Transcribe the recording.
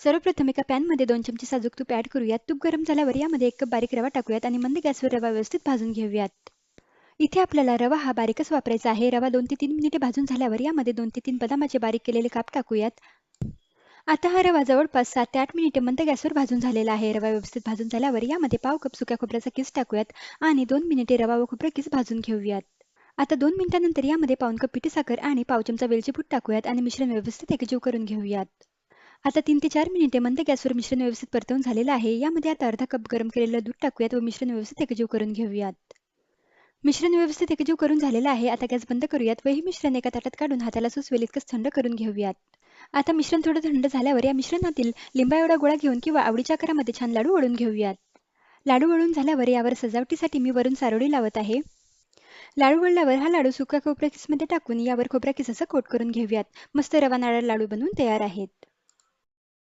सर्वप्रथम एका पॅनमध्ये 2 चमचे साजूक तूप ॲड करूयात. तूप गरम झाल्यावर यामध्ये 1 कप बारीक रवा टाकूयात आणि मंद गॅसवर रवा व्यवस्थित भाजून घेऊयात. इथे आपल्याला रवा हा बारीकच वापरायचा आहे. रवा 2 ते 3 मिनिटे भाजून झाल्यावर यामध्ये 2 ते 3 बदामाचे बारीक केलेले काप टाकूयात. आता हा रवा जवळपास 7 ते 8 मिनिटे मंद गॅसवर भाजून झालेला आहे. रवा व्यवस्थित भाजून झाल्यावर यामध्ये पाव कप सुक्या खोबऱ्याचा किस टाकूयात आणि 2 मिनिटे रवा व खोबरं किस भाजून घेऊयात. आता 2 मिनिटांनंतर यामध्ये पाऊण कप पिठी साखर आणि पाव चमचा वेलची पूड टाकूयात आणि मिश्रण व्यवस्थित एकजीव करून घेऊयात. आता 3 ते 4 मिनिटे मंद गॅसवर मिश्रण व्यवस्थित परतवून झालेलं आहे. यामध्ये आता अर्धा कप गरम केलेलं दूध टाकूयात व मिश्रण व्यवस्थित एकजीव करून घेऊयात. मिश्रण व्यवस्थित एकजीव करून झालेलं आहे. आता गॅस बंद करूयात व हे मिश्रण एका ताटात काढून हाताला सुचवेल इतकंच थंड करून घेऊयात. आता मिश्रण थोडं थंड झाल्यावर या मिश्रणातील लिंबा एवढा गोळा घेऊन किंवा आवडीच्या आकारामध्ये छान लाडू वळून घेऊयात. लाडू वळून झाल्यावर यावर सजावटीसाठी मी वरून चारोळी लावत आहे. लाडू वळल्यावर हा लाडू सुक्या खोबऱ्या किसमध्ये टाकून यावर खोबऱ्या किसाचा कोट करून घेऊयात. मस्त रवा नारळ लाडू बनवून तयार आहेत.